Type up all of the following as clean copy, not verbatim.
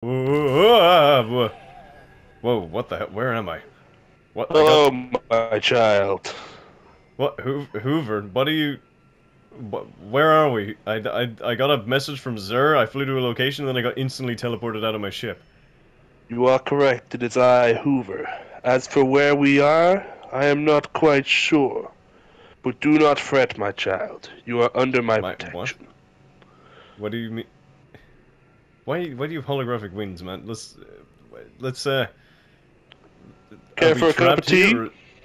Whoa, what the hell? Where am I? What? Oh, my child. What? Hoover? What are you... where are we? I got a message from Zur, I flew to a location, and then I got instantly teleported out of my ship. You are correct. It is I, Hoover. As for where we are, I am not quite sure. But do not fret, my child. You are under my protection. What do you mean? Why do you have holographic wings, man? Let's Care for a cup of tea?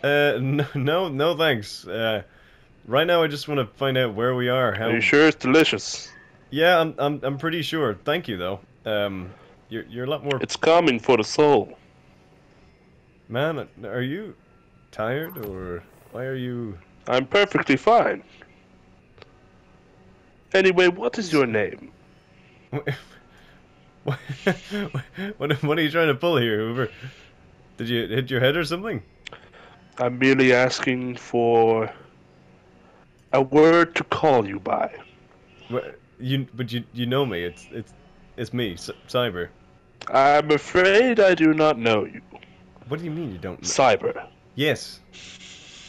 No, thanks. Right now I just want to find out where we are. Are you sure it's delicious? Yeah, I'm pretty sure. Thank you, though. You're a lot more... It's calming for the soul. Man, are you tired, or why are you... I'm perfectly fine. Anyway, what is your name? What are you trying to pull here, Hoover? Did you hit your head or something? I'm merely asking for a word to call you by. But you know me. It's me, Cyber. I'm afraid I do not know you. What do you mean you don't know? Cyber. Yes.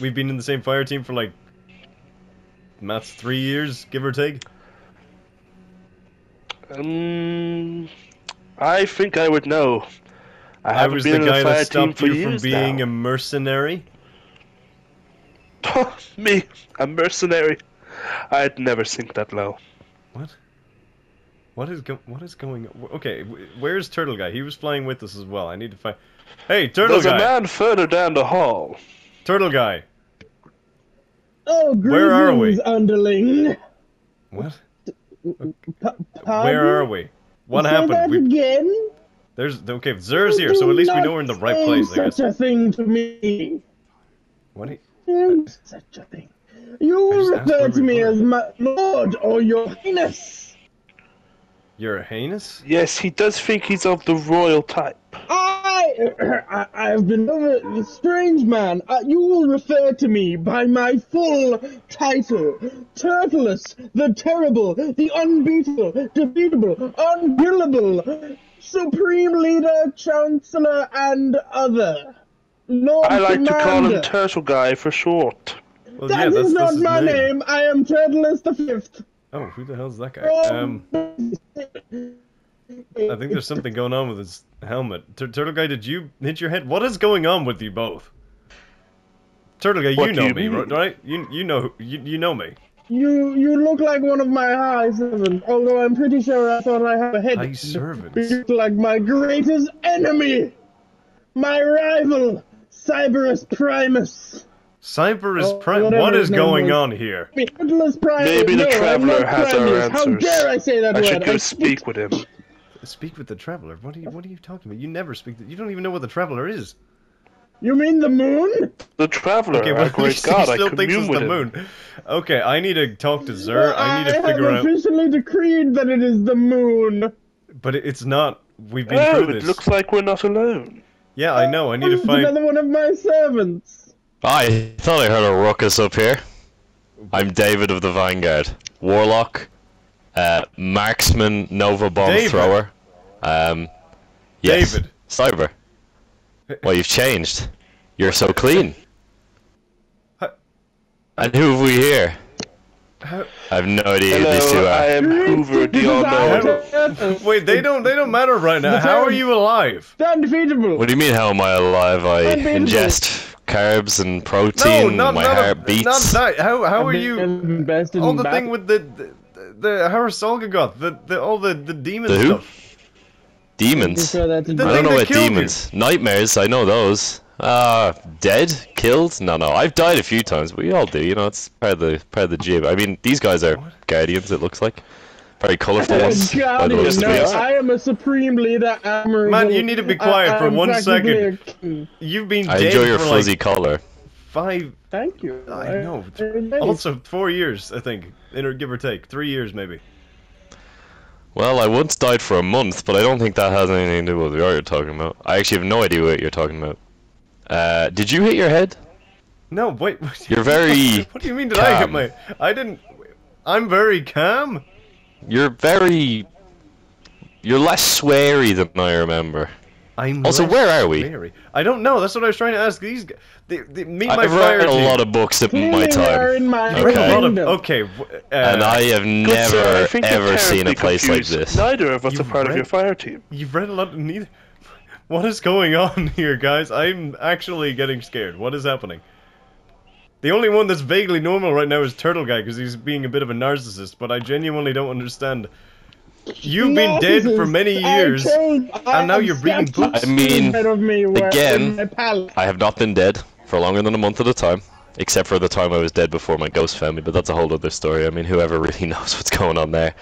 We've been in the same fire team for like... maths 3 years, give or take? I think I would know. I was the guy that stopped you from being a mercenary? Me? A mercenary? I'd never sink that low. What? What is going on? Okay, where's Turtle Guy? He was flying with us as well. I need to find... Hey, Turtle Guy! There's a man further down the hall. Turtle Guy! Oh, where are we? Underling. What? Pardon? Where are we? What happened? That again? Okay, Zur's here, so at least we know we're in the right place, I guess. Such a thing to me. What? Such a thing. You refer to me as my lord or your highness. Your highness? Yes, he does think he's of the royal type. I've been over strange man. You will refer to me by my full title: Turtlus, the terrible, the unbeatable, defeatable, unkillable, supreme leader, chancellor, and other. Lord I like Commander. to call him Turtle Guy for short. Well, That is not my name. I am Turtlus the Fifth. Oh, who the hell's that guy? I think there's something going on with his helmet. Turtle Guy, did you hit your head? What is going on with you both? Turtle Guy, you know me, right? You know me. You look like one of my high servants, although I'm pretty sure I thought I have a head. High servants? You look like my greatest enemy! My rival, Cyberus Primus! Cyberus Primus? What is going on here? Maybe the Traveler has our answers. How dare I say that word? I should go speak with him. Speak with the Traveler? What are you talking about? You never speak. You don't even know what the Traveler is. You mean the moon? The Traveler, okay, well, great God, I commune with the moon. Okay, I need to talk to Zur. I need to figure out... I have officially decreed that it is the moon. But it's not. We've been through this. It looks like we're not alone. Yeah, I know. I need to find... another one of my servants. I thought I heard a ruckus up here. I'm David of the Vanguard. Warlock. Marksman, Nova Bomb Thrower. Yes. David. Cyber. Well, you've changed. You're so clean. And who have we here? I have no idea who these two are. I am Hoover, the Unknown. Wait, they don't matter right now. How are you alive? The undefeatable. What do you mean, how am I alive? I ingest carbs and protein, my heart beats. Not that. How are you? All the thing with the Harasolga got, all the demon stuff. Demons? I don't know about demons. Nightmares, I know those. Dead? Killed? No, I've died a few times. We all do, you know, it's part of the jib. I mean, these guys are guardians, it looks like. Very colourful ones. I am a supreme leader, Admiral. Man, you need to be quiet for 1 second. You've been dead enjoy your for fuzzy like collar. 5... Thank you. I know. Also, 4 years, I think. Give or take. 3 years, maybe. Well, I once died for a month, but I don't think that has anything to do with what you're talking about. I actually have no idea what you're talking about. Did you hit your head? No, wait. You're very What do you mean, did I hit my... I didn't... I'm very calm? You're very... You're less sweary than I remember. Also, where are we? Sweary. I don't know. That's what I was trying to ask. These, me, I've read a lot of books in my time. Okay. And I have never ever seen a place like this. Neither of us are part of your fire team. You've read a lot. Neither. What is going on here, guys? I'm actually getting scared. What is happening? The only one that's vaguely normal right now is Turtle Guy because he's being a bit of a narcissist. But I genuinely don't understand. You've been dead for many years, and now you're reading books. I mean, again, I have not been dead for longer than a month at a time, except for the time I was dead before my ghost found me, but that's a whole other story. I mean, whoever really knows what's going on there.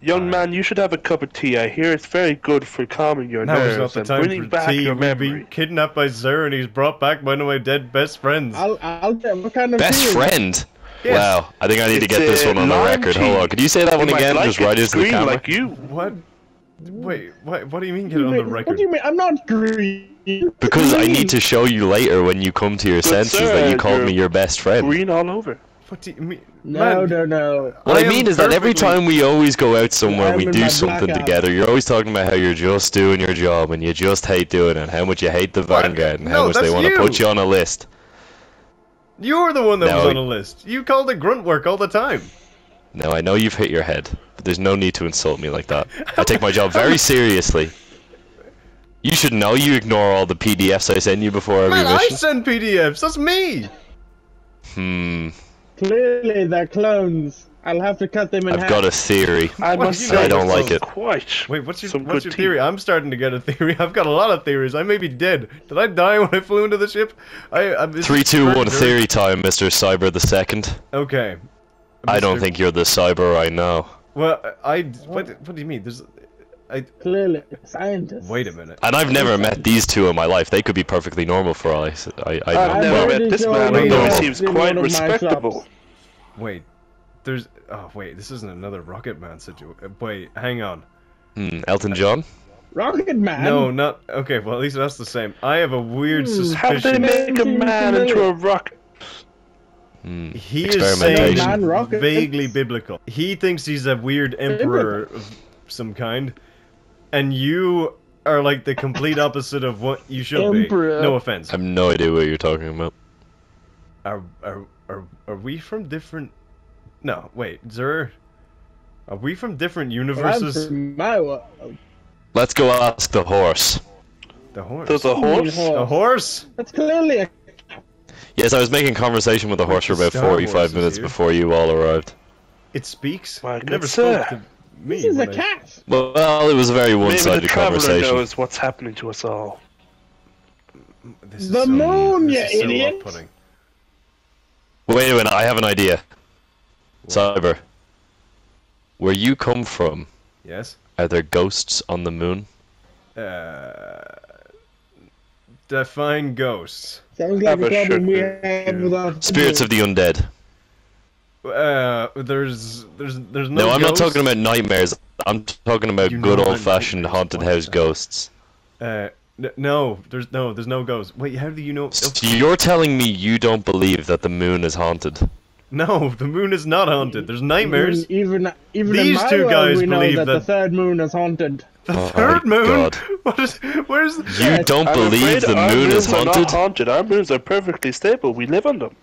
Young man, you should have a cup of tea. I hear it's very good for calming your nerves and bringing back your memory. We've been kidnapped by Zer, and he's brought back one of my dead best friends. I'll get what kind of best friend? Yes. Wow, I think I need to get this one on the record. Hold on, could you say that one again? Just right into the camera. Like you. What? Wait, what do you mean get it on the record? What do you mean? I'm not green. Because I need to show you later when you come to your senses that you called me your best friend. Green all over. What do you mean? No. What I mean is that every time we always go out somewhere, we do something together. You're always talking about how you're just doing your job and you just hate doing it, how much you hate the Vanguard, and how much they want to put you on a list. You're the one that was on a list. You called it grunt work all the time. Now, I know you've hit your head, but there's no need to insult me like that. I take my job very seriously. You should know you ignore all the PDFs I send you before every mission. I send PDFs, that's me! Clearly they're clones. I'll have to cut them in half. I've got a theory. I must say I don't like it. Wait, what's your theory? I'm starting to get a theory. I've got a lot of theories. I may be dead. Did I die when I flew into the ship? 3, 2, 1, theory time, Mr. Cyber the Second. Okay. I don't think you're the cyber I know. Well, what do you mean? Clearly, scientist. Wait a minute. And I've never met these two in my life. They could be perfectly normal for all I I've never met this man, although he seems quite respectable. Wait, wait, this isn't another Rocket Man situation. Wait, hang on. Elton John? Rocket Man? No, not... Okay, well, at least that's the same. I have a weird suspicion. How do they make a man into a rocket? He is saying vaguely biblical. He thinks he's a weird emperor of some kind, and you are like the complete opposite of what you should be. No offense. I have no idea what you're talking about. Are we from different... No, wait, Zer... Are we from different universes? Let's go ask the horse. The horse? There's a horse? A horse? That's clearly a... Yes, I was making conversation with the horse for about 45 minutes before you all arrived. It speaks? My it never spoke to me. This is a cat! Well, it was a very one-sided conversation. Maybe the traveler knows what's happening to us all. The moon, you idiot! Wait a minute, I have an idea. What? Cyber. Where you come from, yes? Are there ghosts on the moon? Define ghosts. Sounds like a problem we have with spirits of the undead. There's no. No, I'm not talking about nightmares. I'm talking about good old-fashioned haunted house ghosts. No, there's no ghosts. Wait, how do you know? So you're telling me you don't believe that the moon is haunted? No, the moon is not haunted. There's nightmares. Even these two guys we know believe that the third moon is haunted. The third moon? God. What is? Where's? You don't believe the moon is haunted? Not haunted. Our moons are perfectly stable. We live on them.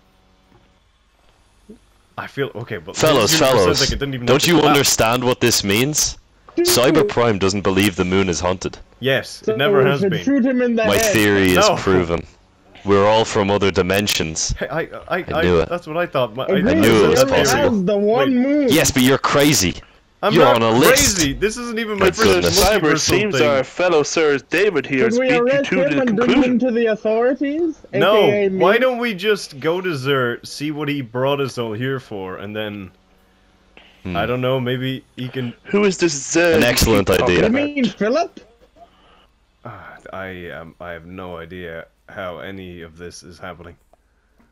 I feel okay, but fellows, don't you understand what this means? Cyber Prime doesn't believe the moon is haunted. Yes, it never has been. Shoot him in the My head. theory is proven. We're all from other dimensions. Hey, I knew it. That's what I thought. I knew it was possible. The one moon. Yes, but you're crazy. You're on a list. Crazy. This isn't even my first Cyber seems our fellow Sir David here has beat you to the conclusion. To the authorities? No, why don't we just go to Zer, see what he brought us all here for, and then... I don't know, maybe he can... Who is this Zer? An excellent idea. You mean Philip? I have no idea how any of this is happening.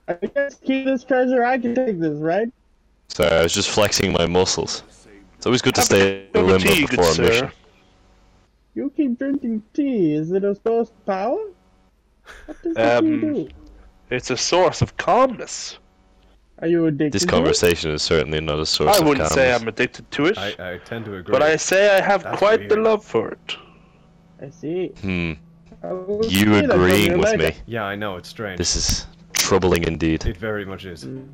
I guess keep this treasure, I can take this, right? Sorry, I was just flexing my muscles. It's always good to stay in limbo before a mission. You keep drinking tea. Is it a source of power? What does the tea do? It's a source of calmness. Are you addicted This to conversation is certainly not a source I of wouldn't say calmness. I'm addicted to it, I tend to agree. but I say I have That's quite the weird. love for it. it? I see. I will You see that from agreeing you with later. me? Yeah, I know, it's strange. This is troubling indeed. It very much is. You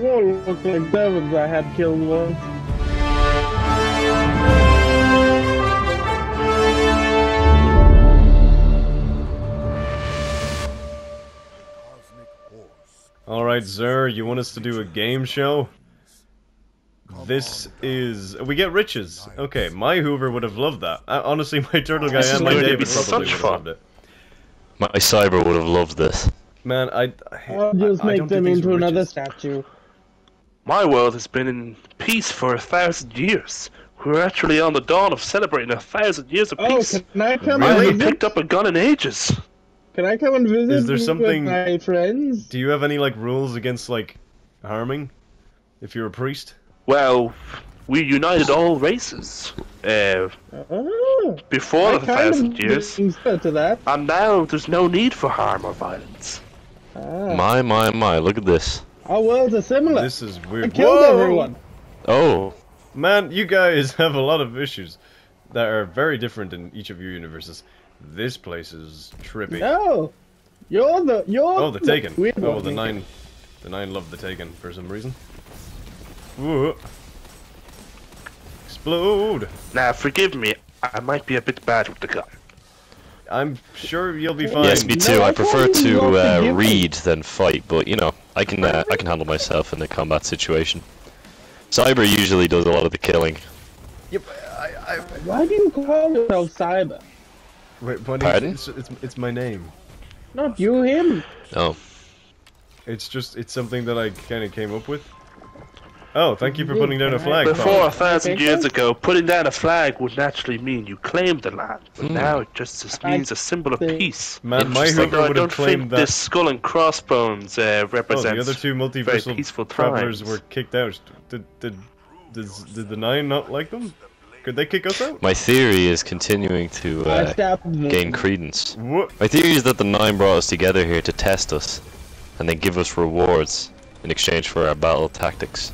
all look like devils I had killed once. Alright, Zer, you want us to do a game show? This is... We get riches. Okay, my Whoover would have loved that. Honestly, my turtle guy This is and my going to David be probably such would have fun. loved it. My cyber would have loved this. Man, I'll just I make don't them think these into were another riches. statue. My world has been in peace for 1,000 years. We're actually on the dawn of celebrating 1,000 years of Oh, peace. can I come I and haven't visit? picked up a gun in ages. Can I come and visit Is there something- with my friends? Do you have any, like, rules against, like, harming? If you're a priest? Well, we united all races Oh, before I the kind 1,000 years, to that. and now there's no need for harm or violence. Ah, My, look at this. our worlds are similar. This is I weird. killed Whoa! everyone. Oh, Man, you guys have a lot of issues that are very different in each of your universes. This place is trippy. No, you're Oh, the Taken. weird Oh, one. the Nine love the Taken for some reason. Whoa. Explode! Now, forgive me, I might be a bit bad with the gun. I'm sure you'll be fine. yes, me too. No, I I prefer thought you were to forgiven. read than fight, but you know, I can handle myself in a combat situation. Cyber usually does a lot of the killing. Yep, Why do you call yourself Cyber? Wait, buddy, Pardon? it's my name. Not you, him. Oh, It's something that I kind of came up with. Oh, thank you for putting down a flag, Before Paul. 1,000 years Okay. ago, putting down a flag would naturally mean you claimed the land, but now it just means a symbol of think- peace. Man, my Just like, Whoover I would have don't claimed think that. this skull and crossbones Oh, represents the other two very multiversal peaceful travelers times. were kicked out. Did the Nine not like them? Could they kick us out? my theory is continuing to I stabbed them. gain credence. What? My theory is that the Nine brought us together here to test us, and then give us rewards in exchange for our battle tactics.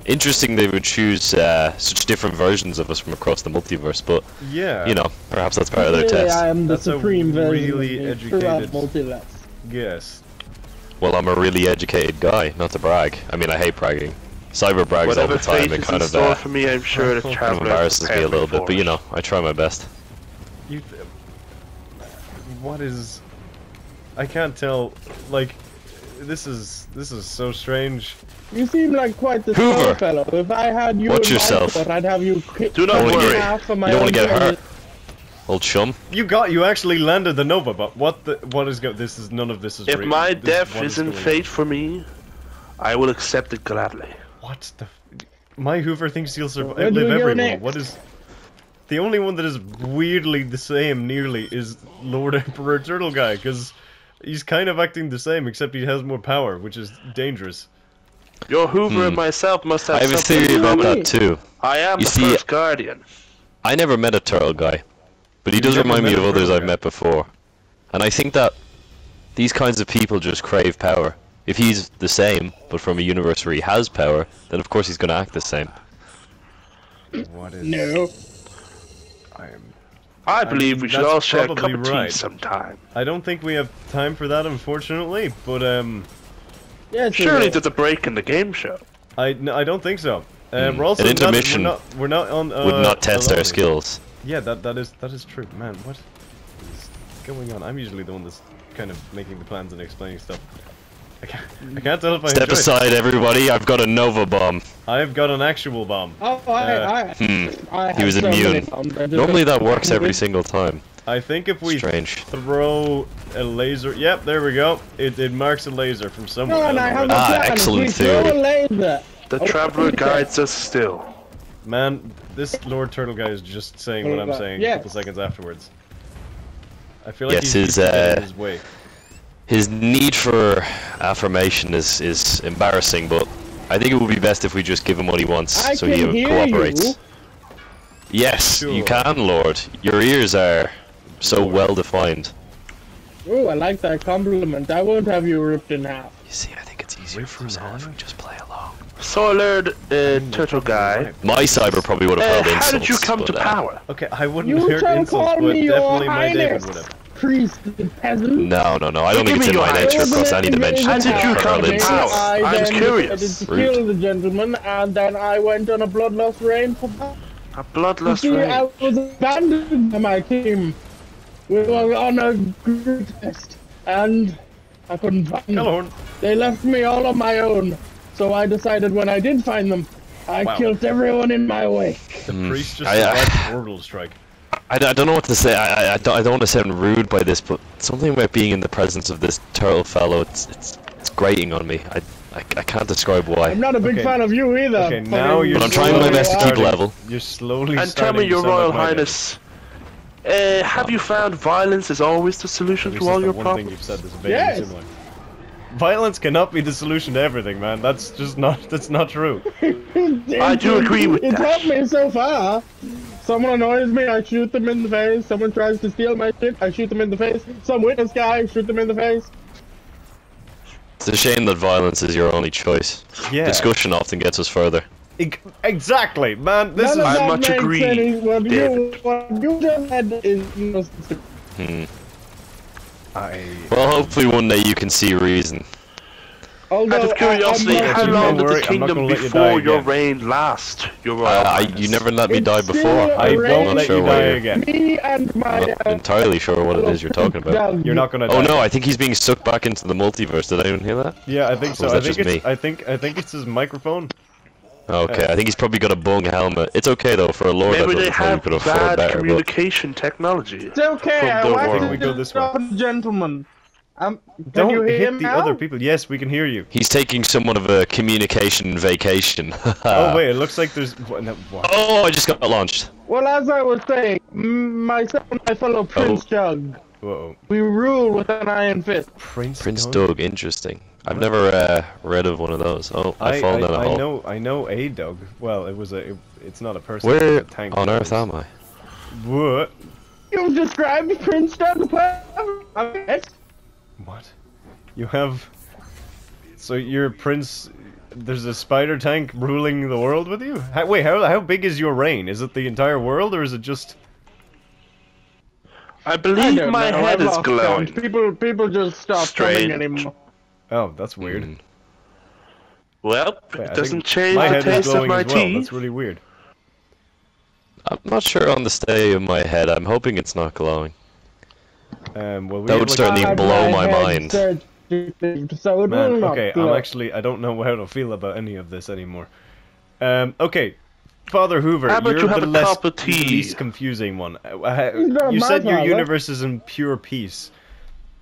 Interesting they would choose such different versions of us from across the multiverse, but Yeah. you know, perhaps that's part of their Clearly, test. I am the That's a supreme version really of me throughout educated- multiverse. Yes. Well, I'm a really educated guy, not to brag. I mean, I hate bragging. Cyber brags all Whatever the time. fate It is kind in of store for me, I'm sure the kind of traveler embarrasses me a little bit, but you know, I try my best. You. What is? I can't tell. Like, this is so strange. You seem like quite the Hoover! small fellow. If I had you Watch in yourself. my court, I'd have you Do not cut in worry. half of my You don't own want to get body. hurt, old chum. You actually landed the Nova, but what is this is none of this is. If real. my This- death what isn't going fate for me, I will accept it gladly. on? What the? My Hoover thinks he'll survive. Where do Live we go everyone. next? What is? The only one that is weirdly the same, nearly, is Lord Emperor Turtle Guy, because he's kind of acting the same, except he has more power, which is dangerous. Your Hoover and myself must have I have a something theory in about common. that too. I am You the see- first guardian. I never met a turtle guy, but he does never remind me met of a others turtle I've guy? met before. And I think that these kinds of people just crave power. If he's the same, but from a universe where he has power, then of course he's going to act the same. What is? No. I believe mean, we should that's all share a cup probably of tea right. sometime. I don't think we have time for that, unfortunately. But Yes, Surely it there's a break in the game show. I don't think so. We're also An intermission we're not on. Would not test alone. our skills. Yeah, that is true, man. What is going on? I'm usually the one that's kind of making the plans and explaining stuff. I can't tell if I Step enjoy it. aside, everybody. I've got a Nova bomb. I've got an actual bomb. Oh, I He was have so many immune. bombs, I just Normally that don't- works every single time. I think if we Strange. throw a laser, yep, there we go. It marks a laser from somewhere. No, and I don't know have where a Ah, plan. excellent We throw theory. a laser. The Oh, traveler okay. guides us still. Man, this Lord Turtle guy is just saying what I'm saying a Yes. couple seconds afterwards. I feel like Yes, he's getting in his way. His need for affirmation is embarrassing, but I think it would be best if we just give him what he wants, I so can he hear cooperates. you. Yes, you Sure. can, Lord. Your ears are so well defined. Oh, I like that compliment. I won't have you ripped in half. You see, I think it's easier for us all if we just play along. So I learned, Turtle Guy. My cyber probably would have hurled insults. How did you come to but, power? Okay, I wouldn't You hurt shall insults, call but me your definitely my David highness, would have. priest peasant. No, I don't think it's in my nature across any dimension. How did you come to power? I was curious. I decided to kill the gentleman, and then I went on a bloodlust reign for power. A bloodlust You see, reign. I was abandoned by my team. We were on a group test, and I couldn't find them. Hello. They left me all on my own, so I decided when I did find them, I killed everyone in my way. The priest just survived orbital strike. I don't know what to say. I don't want to sound rude by this, but something about being in the presence of this turtle fellow, it's grating on me. I can't describe why. I'm not a big fan of you either. Okay, now you're. But I'm trying my best to keep level. You're slowly. And tell me, Your Royal Highness, have you found violence is always the solution to all your problems? You've said this similar. Violence cannot be the solution to everything, man. That's not true. I do agree with that. It's helped me so far. Someone annoys me, I shoot them in the face. Someone tries to steal my shit, I shoot them in the face. Some witness guy, shoot them in the face. It's a shame that violence is your only choice. Yeah. Discussion often gets us further. Exactly, man. This is. I much agree. What you just said is. Well, hopefully one day you can see reason. Although, Out of curiosity, how long did the kingdom before your reign last? Your Royal you never let me die before. I won't let you die again. Me and my, I'm not entirely sure what it is you're talking about. You're not gonna die. Oh no, I think he's being sucked back into the multiverse. Did anyone hear that? Yeah, I think so. Or was I that think just it's. me? I think it's his microphone. Okay, I think he's probably got a bung helmet. It's okay though, for a lord Maybe they I have could afford bad better. communication technology. It's okay, I From the want world. to We go this way. stop the gentleman. Can Don't you hear hit him the now? other people. Yes, we can hear you. He's taking somewhat of a communication vacation. Oh wait, it looks like there's. What? Oh, I just got launched. Well, as I was saying, myself and my fellow Prince Jug, Whoa. we rule with an iron fist. Prince Doug, interesting. I've never read of one of those. Oh, I fall down a hole. I know a Doug. Well, it's not a person. Where it's a tank on earth am I? What? You described Prince Jug perfect. What? You have. So you're Prince. There's a spider tank ruling the world with you? Wait, how big is your reign? Is it the entire world or is it just? I believe my head is glowing. People just stop coming anymore. Oh, that's weird. Well, Wait, it doesn't change the taste of my tea. That's really weird. I'm not sure on the state of my head. I'm hoping it's not glowing. Well, That would certainly blow my mind. So it Man, will not okay, glow. I don't know how to feel about any of this anymore. Okay, Father Whoover, How about you're you have the a cup of tea? least confusing one. not You my said your father. universe is in pure peace.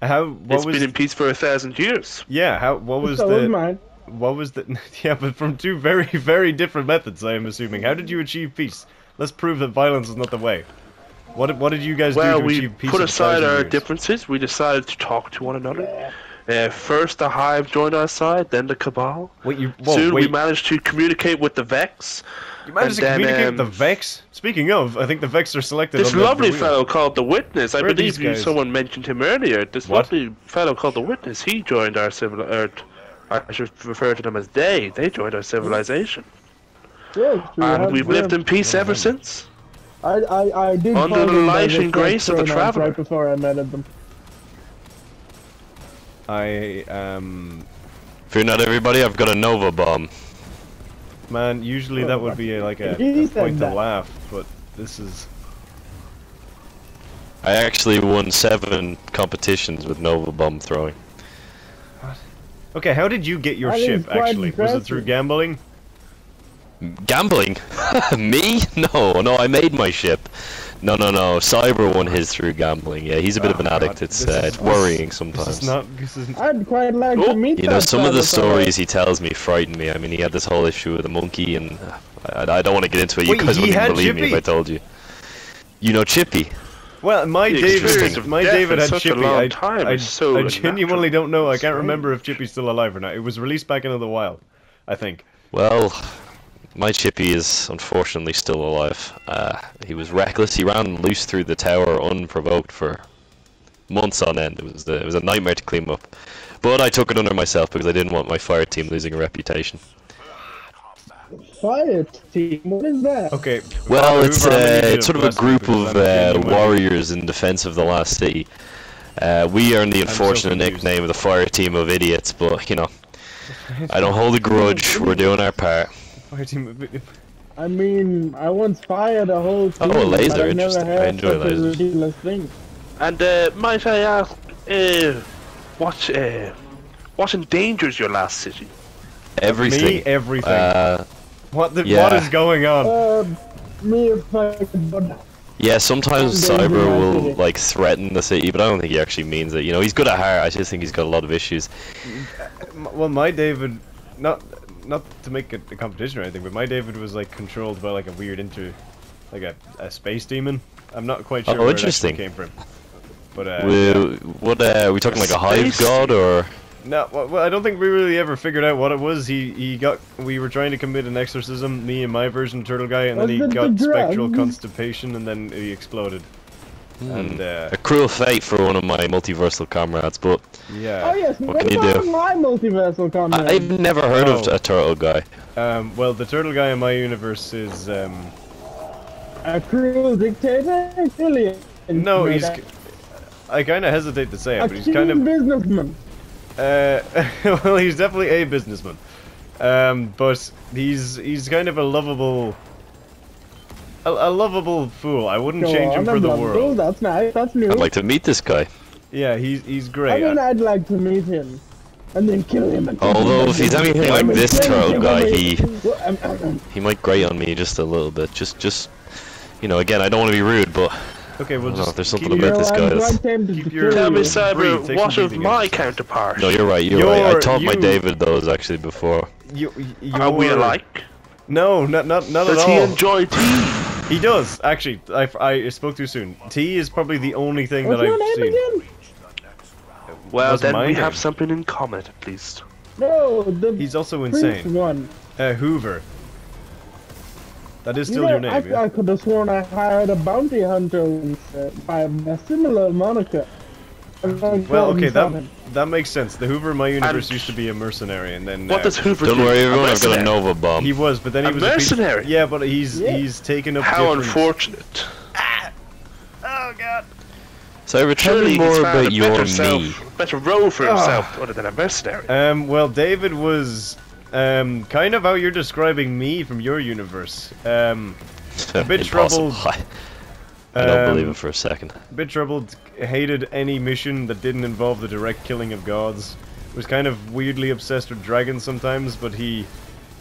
It's been in peace for 1,000 years. Yeah, what was So is mine. What was the... Yeah, but from two very, very different methods, I am assuming. How did you achieve peace? Let's prove that violence is not the way. What did you guys do to achieve peace? Well, we put aside our years? differences. We decided to talk to one another. First the Hive joined our side, then the Cabal. Soon we managed to communicate with the Vex. You managed to communicate with the Vex? Speaking of, I think the Vex are selected This on the lovely wheel. fellow called the Witness. I Where are believe these guys? someone mentioned him earlier. This lovely fellow called the Witness. He joined our I should refer to them as they. They joined our civilization. Yes, And we've lived in peace ever since. I did Under call the them by light their and grace of the pronouns traveler. right before I met them. Fear not, everybody. I've got a Nova bomb. Man, usually that would be like a He said point to that. laugh, but this is... I actually won 7 competitions with Nova bomb throwing. Okay, how did you get your That is ship, quite actually? Was it impressive. through gambling? Gambling? Me? No, I made my ship. No. Cyber won his through gambling. Yeah, he's a bit of an addict. It's worrying sometimes. I'd quite like to meet You know, that some of the fellow. stories he tells me frighten me. I mean, he had this whole issue with a monkey, and I don't want to get into it. You Wait, guys he wouldn't had believe me if Chippy? I told you. You know Chippy? Well, my The David experience of death in had such a Chippy. long time is so I genuinely unnatural. don't know. I can't remember if Chippy's still alive or not. It was released back into the wild, I think. Well, my Chippy is unfortunately still alive. He was reckless. He ran loose through the tower unprovoked for months on end. It was a nightmare to clean up. But I took it under myself because I didn't want my fire team losing a reputation. Fireteam? What is that? Okay. Well, it's sort of a group of warriors in defense of the last city. We earned the unfortunate nickname of the Fireteam of idiots, but you know, I don't hold a grudge. We're doing our part. Fireteam. I mean, I once fired a whole team. Oh, a laser, but interesting. I enjoy lasers. Ridiculous thing. And might I ask, what endangers your last city? Everything. Me, everything. What is going on? Me if I could. Yeah, sometimes Cyber will like threaten the city, but I don't think he actually means it. You know, he's good at heart. I just think he's got a lot of issues. Well, my David, not to make it a competition or anything, but my David was like controlled by like a weird like a space demon. I'm not quite sure where it actually came from. But what we talking like a hive god or? No, well, I don't think we really ever figured out what it was. We were trying to commit an exorcism, me and my version of Turtle Guy, and then he got spectral constipation, and then he exploded. And a cruel fate for one of my multiversal comrades, but yeah. Oh yes, what can you do? My multiversal comrade. I've never heard of a Turtle Guy. Well, the Turtle Guy in my universe is a cruel dictator, Alien. No, he's. I kind of hesitate to say it, but he's kind of businessman. Well, he's definitely a businessman, but he's kind of a lovable fool. I wouldn't change him for the world. That's nice. That's new. I'd like to meet this guy. Yeah, he's great. I mean, I'd like to meet him, and then kill him. Although if he's anything like this Turtle Guy, he might grate on me just a little bit. Just you know, again, I don't want to be rude, but. Okay, well, just there's something about this guy. Tell me, Cyber, what of my counterpart? No, you're right. You're right. I taught my David those actually before. Are we alike? No, not at all. Does he enjoy tea? He does, actually. I spoke too soon. Tea is probably the only thing that I've seen. Again? Well, then we have something in common, at least. No, he's also insane. One. Whoover. That is still your name, I could have sworn I hired a bounty hunter by a similar moniker. Well, okay, that makes sense. The Whoover in my universe used to be a mercenary, and then... What does Whoover do? Don't worry, everyone, I've got a Nova bomb. He was, but then he was mercenary? Yeah, but he's taken up How unfortunate. Oh, God. So, tell me more about your me. Better role for himself other than a mercenary. Well, David was... kind of how you're describing me from your universe. A bit troubled. I don't believe it for a second. A bit troubled, hated any mission that didn't involve the direct killing of gods. Was kind of weirdly obsessed with dragons sometimes, but he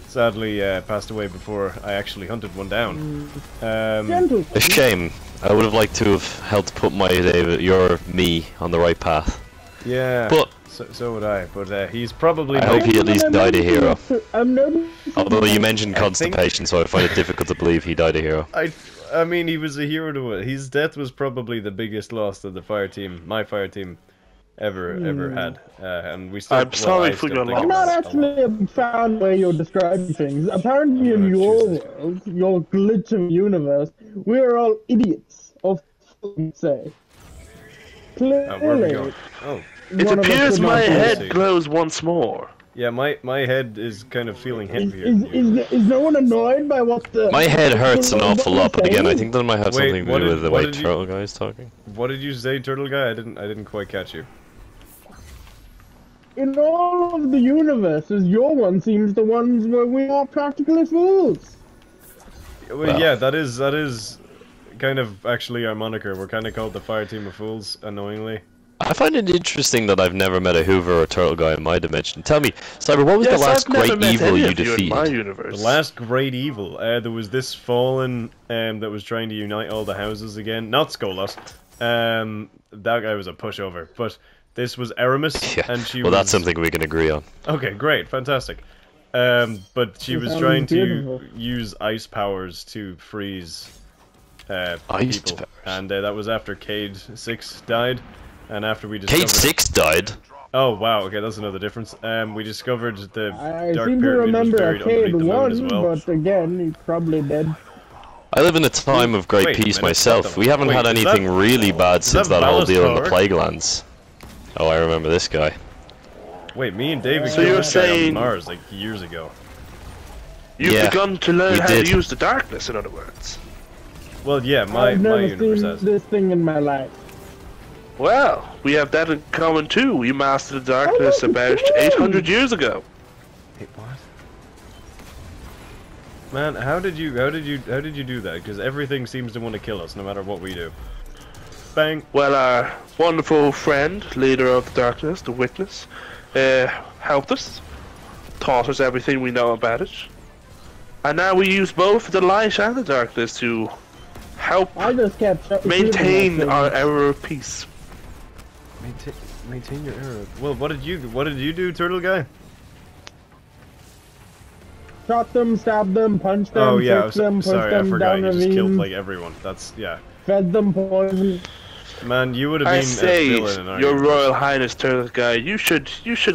sadly passed away before I actually hunted one down. A shame. I would have liked to have helped put your me on the right path. Yeah. But so would I, but he's probably... I hope he at least died a hero. Although you mentioned constipation, so I find it difficult to believe he died a hero. I mean, he was a hero to it. His death was probably the biggest loss that the Fireteam, my Fireteam, ever had. And we still... I'm sorry for your loss. I'm not actually a profound way you're describing things. Apparently in your world, your glitching universe, we are all idiots, of say. Clearly. It appears my head glows once more. Yeah, my head is kind of feeling heavier. Is no one annoyed by what the... My head hurts an awful lot, but again, I think that might have something to do with the way Turtle Guy is talking. What did you say, Turtle Guy? I didn't quite catch you. In all of the universes, your one seems the ones where we are practically fools. Well, yeah, that is kind of actually our moniker. We're kind of called the Fireteam of Fools, annoyingly. I find it interesting that I've never met a Whoover or Turtle Guy in my dimension. Tell me, Cyber, what was the last great evil you defeated? In my universe. The last great evil? There was this Fallen that was trying to unite all the houses again. Not Skolas. That guy was a pushover. But this was Aramis, yeah. And she well, was... that's something we can agree on. Okay, great, fantastic. But she was trying to use ice powers to freeze people. And that was after Cade 6 died. And after we discovered... Cade 6 died? Oh, wow, okay, that's another difference. We discovered the I Dark seem to Pyramid was remember buried underneath the moon as well. but again, he's probably dead. I live in a time of great peace myself. We haven't had anything really bad since that whole deal in the Plague Lands. Oh, I remember this guy. Wait, me and David killed this guy on Mars like years ago. You've begun to learn how to use the darkness, in other words. Well, yeah, my universe has this thing in my life. Well, we have that in common too. We mastered the darkness about 800 years ago. Wait, what? Man, how did you do that? Because everything seems to want to kill us, no matter what we do. Bang. Well, our wonderful friend, leader of the darkness, the Witness, helped us, taught us everything we know about it, and now we use both the light and the darkness to help maintain our era of peace. Maintain your era. Well, what did you do, Turtle Guy? Shot them, stabbed them, punched them, kicked them, pushed them down ravines. You just killed like everyone. That's Fed them poison. Man, you would have been a villain in our Your universe. Royal Highness, Turtle Guy, you should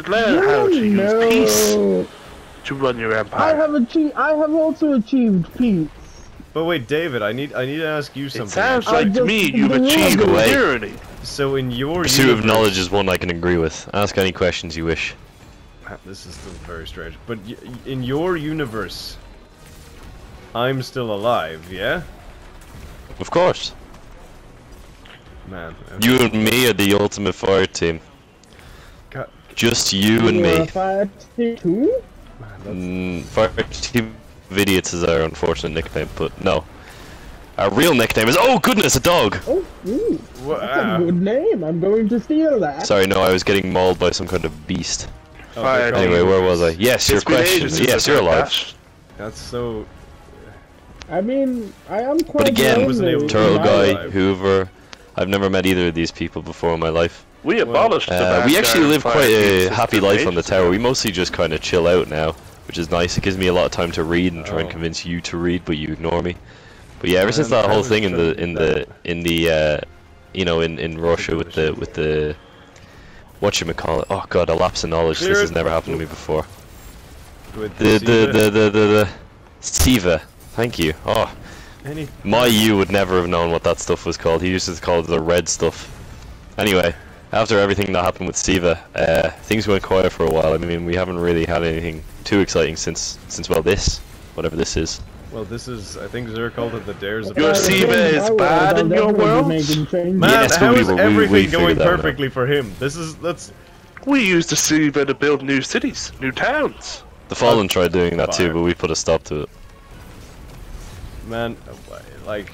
learn how to use peace to run your empire. I have also achieved peace. But wait, David, I need to ask you something. It sounds like to me you've achieved tyranny. So in your pursuit of knowledge is one I can agree with. Ask any questions you wish. This is still very strange. But in your universe, I'm still alive, yeah? Of course. Man. Okay. You and me are the ultimate fire team. God. Just you and me. Fire team too? Fire team of idiots is our unfortunate nickname, but no. Our real nickname is, oh goodness, a dog! Oh, ooh, that's a good name. I'm going to steal that. Sorry, no, I was getting mauled by some kind of beast. Okay, anyway, where was I? Yes, your question. Yes, you're alive. That's so... I mean, I am quite But again, Turtle Guy, life. Hoover, I've never met either of these people before in my life. We abolished the we actually live quite a happy life on the tower. We mostly just kind of chill out now, which is nice. It gives me a lot of time to read and try and convince you to read, but you ignore me. But yeah, ever since that whole thing in the you know, in Russia with the whatchamacallit, oh god, a lapse of knowledge. This has never happened to me before. The Siva, thank you. Oh, my you would never have known what that stuff was called. He used to call it the red stuff. Anyway, after everything that happened with Siva, things went quiet for a while. I mean, we haven't really had anything too exciting since well, whatever this is. Well, this is, I think Zer called it the Dares of Your Siva is bad in your world? Man, yes, how is we everything going figured that out. perfectly for him? That's... We used the Siva to build new cities, new towns. The Fallen tried doing that too, but we put a stop to it. Man, like,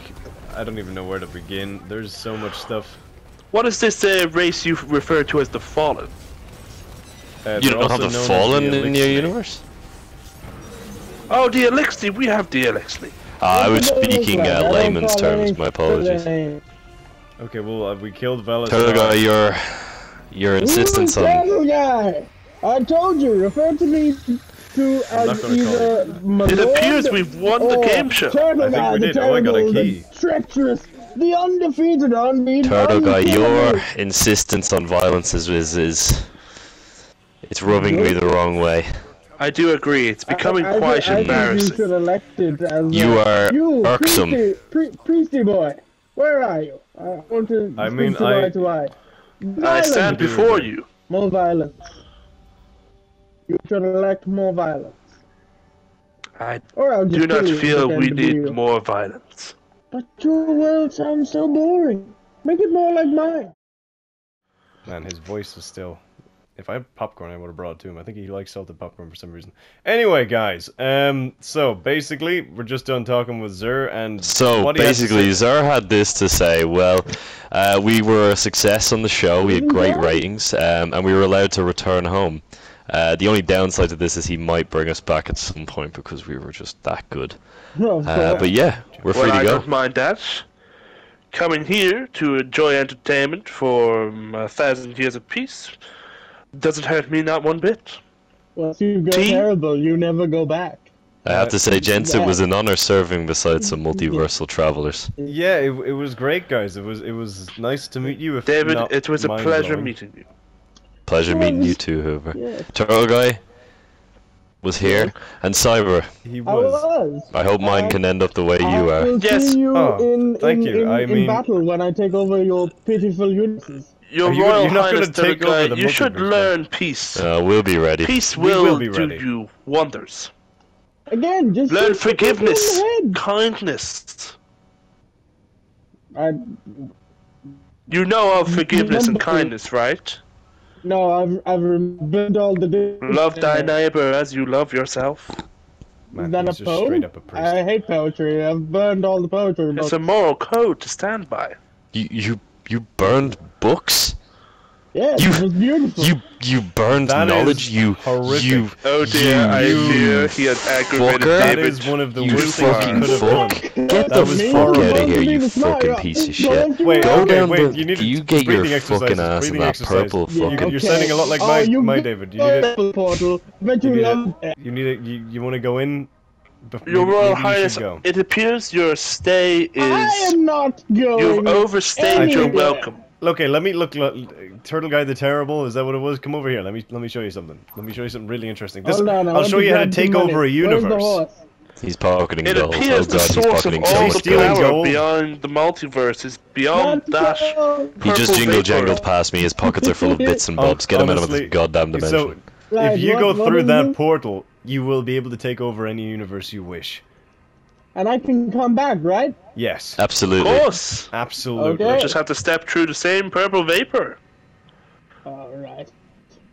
I don't even know where to begin. There's so much stuff. What is this race you refer to as the Fallen? You don't have the Fallen in your universe? Oh, the Elixir, we have the Elixir. I was speaking layman's terms, my apologies. Okay, well, we killed Velas. Turtle Guy, your insistence on... Turtle Guy! I told you, refer to me as either my It appears we've won the game show. Turtle Guy, we the did. Oh, I got a terrible, key. the treacherous, the undefeated, unbeaten, Turtle Guy, your unkillable. insistence on violence is it's rubbing me the wrong way. I do agree, it's becoming quite I embarrassing. think you should elect it as You are irksome. Priesty boy, where are you? I want to speak to eye to eye. I stand before you. More violence. You should elect more violence. I Or I'll just do not kill you feel and we pretend to be need you. more violence. But your world sounds so boring. Make it more like mine. Man, his voice is still... If I had popcorn, I would have brought it to him. I think he likes salted popcorn for some reason. Anyway, guys, so basically, we're just done talking with Zer, and so basically, Zer had this to say. Well, we were a success on the show. We had great ratings, and we were allowed to return home. The only downside to this is he might bring us back at some point because we were just that good. But yeah, we're free to go. I don't mind that. Coming here to enjoy entertainment for 1,000 years of peace doesn't hurt me not one bit. Once you go terrible, you never go back. I have to say, gents, it was an honor serving beside some multiversal travelers. Yeah, it was great, guys. It was nice to meet you. David, it was a pleasure meeting you. Pleasure meeting you too, Hoover. Turtle Guy, was here, and Cyber. He I was. was. I hope mine can end up the way you I are. will Yes. see you Oh, thank you. I in mean- battle when I take over your pitiful universes. Your Are you- Royal you're not gonna Highness, take Turtle over Guy, the you should multiverse, man. learn peace. We'll be ready. Peace We will be do ready. you wonders. Again, just Learn shoot the people in forgiveness, the kindness. head. You know of forgiveness and Remember- kindness, right? No, I've burned all the. Love thy neighbor as you love yourself. Man, Is that he's a just poem? straight up a priest. I hate poetry. I've burned all the poetry It's books. a moral code to stand by. You burned books? Yeah, You- it was beautiful. You burned That knowledge? is You horrific. you Oh dear, I you fear he has aggravated fucker. That David. is one of the you worst things fucking you could have fuck. done. Get That the was fuck horrible. out of here, you Don't fucking you- piece of don't shit. you- Wait, Go okay, down wait, the, you need to get your breathing fucking exercises, ass in breathing that exercises. purple Yeah, fucking... You're sounding a lot like my David. You go need to the portal. Bet You you need love it. You need it. You want to go in? Your Royal Maybe you Highness, should go. it appears your stay I is... am not going. You've overstayed your anywhere. welcome. Okay, let me look. Turtle Guy the Terrible. Is that what it was? Come over here. Let me show you something. Let me show you something really interesting. This, Hold on, I I'll want show you how to grab some take money. over a Where's the universe. horse? He's pocketing It gold. appears Oh the god, he's source of pocketing so all much the stealing gold. power gold. beyond the multiverse is beyond Let's that. go. He just purple jingle vapor. jangled past me. His pockets are full of bits and bobs. Get him out of Honestly, this goddamn dimension. So, Right, if you what- go what through is that this? portal, you will be able to take over any universe you wish. And I can come back, right? Yes, Of Absolutely. course. absolutely. Okay. You just have to step through the same purple vapor. Alright.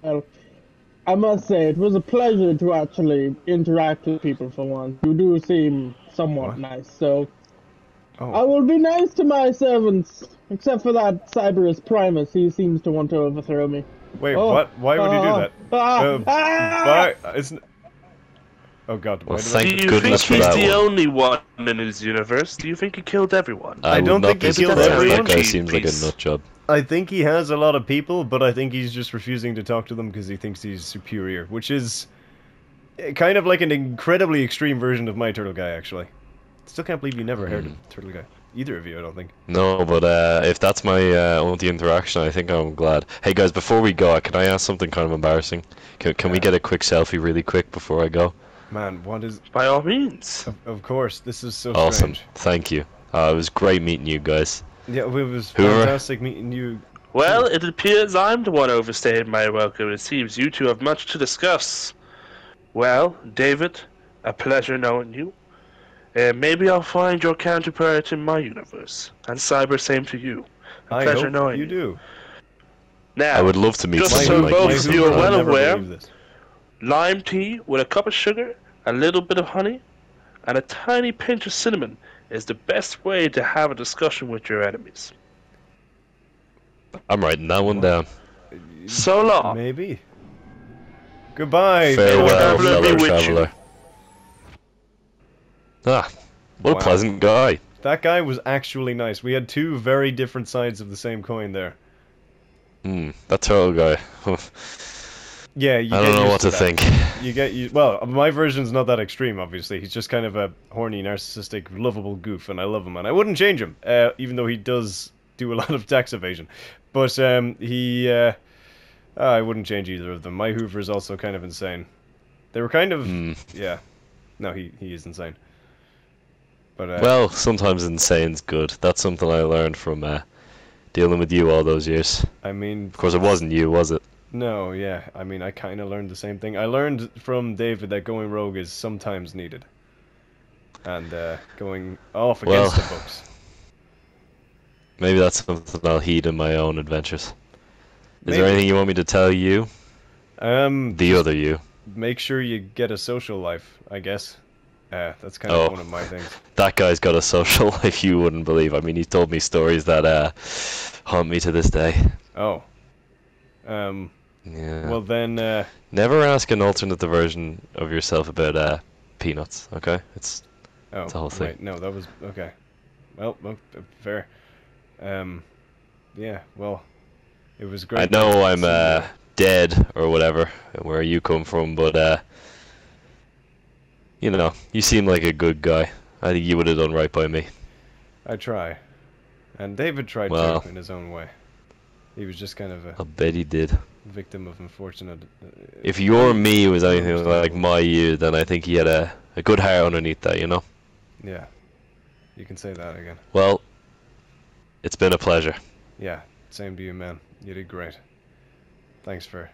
Well, I must say, it was a pleasure to actually interact with people for once. You do seem somewhat What? nice, so I Oh, will be nice to my servants. Except for that Cyberus Primus, he seems to want to overthrow me. wait, Oh, what? Why would he do that? Ah, Why? It's. Oh God! Why Well, did Do thank you think goodness for he's that the one. only one in his universe? Do you think he killed everyone? I would don't not think be he killed surprised. everyone. That guy seems like a Peace. nut job. I think he has a lot of people, but I think he's just refusing to talk to them because he thinks he's superior, which is kind of like an incredibly extreme version of my Turtle Guy, actually. Still can't believe you never heard of Turtle Guy. Either of you, I don't think. No, but if that's my only interaction, I think I'm glad. Hey guys, before we go, can I ask something kind of embarrassing? Can we get a quick selfie really quick before I go? Man, what is... By all means. Of course, this is so Awesome. strange. Thank you. It was great meeting you guys. Yeah, it was Whoever- fantastic meeting you. Well, it appears I'm the one overstaying my welcome. It seems you two have much to discuss. Well, David, a pleasure knowing you. Maybe I'll find your counterpart in my universe. And Cyber, same to you. A I pleasure hope knowing you do. Now, I would love to meet just someone so like both you of you are sometime. well I'll never aware, believe this. lime tea with a cup of sugar, a little bit of honey, and a tiny pinch of cinnamon is the best way to have a discussion with your enemies. I'm writing that one down. So long. Maybe. Goodbye. Farewell, traveler, be fellow with you. traveler. Ah, what Wow. a pleasant guy. That guy was actually nice. We had two very different sides of the same coin there. That turtle guy. Yeah, you I get don't know used what to that. think. Well, my version's not that extreme, obviously. He's just kind of a horny, narcissistic, lovable goof, and I love him, and I wouldn't change him, even though he does do a lot of tax evasion. But I wouldn't change either of them. My Hoover is also kind of insane. They were kind of, yeah. No, he is insane. But Well, sometimes insane's good. That's something I learned from dealing with you all those years. I mean, Of course, it wasn't you, was it? no, yeah. I mean, I kind of learned the same thing. I learned from David that going rogue is sometimes needed, and going off against Well, the books. Maybe that's something I'll heed in my own adventures. Is Maybe. there anything you want me to tell you? The Just other you. make sure you get a social life, I guess. That's kind of Oh. one of my things. That guy's got a social life you wouldn't believe. I mean, he's told me stories that haunt me to this day. Oh. Yeah. Well then, Never ask an alternate version of yourself about peanuts, okay? It's oh, the whole thing. wait, no, that was, okay. Well, fair. Yeah, well, it was great. I know I'm seeing you. dead or whatever, where you come from, but you know, you seem like a good guy. I think you would have done right by me. I try. And David tried Well. too, in his own way. He was just kind of a... I'll bet he did. victim of unfortunate... If your me was anything like my you, then I think he had a good heart underneath that, you know? Yeah. You can say that again. Well, it's been a pleasure. Yeah, same to you, man. You did great. Thanks for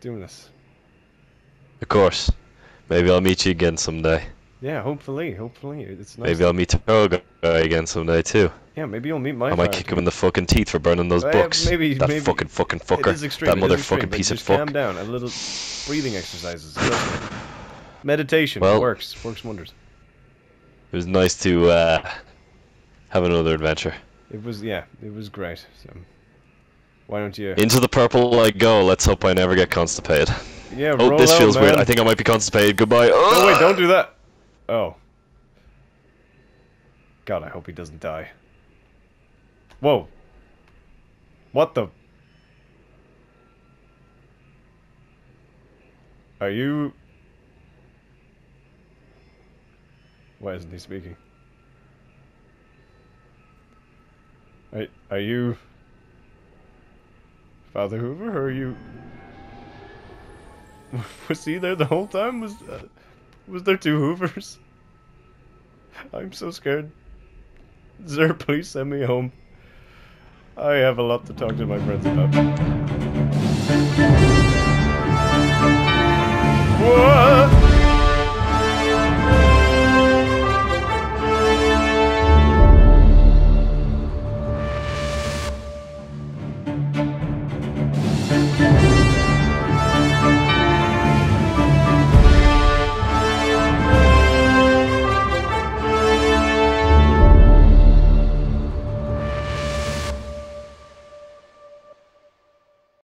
doing this. Of course. Maybe I'll meet you again someday. Yeah, hopefully. It's nice. Maybe I'll meet Turtle Guy again someday too. Yeah, maybe you'll meet my I might kick him in the fucking teeth for burning those books. Maybe, that maybe. fucking fucker. It is extreme. That motherfucking piece of fuck. Calm down. A little breathing exercises. Meditation works wonders. It was nice to have another adventure. It was great. So, why don't you... Into the purple I go. Let's hope I never get constipated. Yeah, oh, this feels man. weird. I think I might be constipated. Goodbye. Oh, wait, don't do that. Oh. God, I hope he doesn't die. Whoa. What the... Are you... Why isn't he speaking? Are you... Father Whoover, or are you... Was he there the whole time? Was there two Hoovers? I'm so scared. Sir, please send me home. I have a lot to talk to my friends about.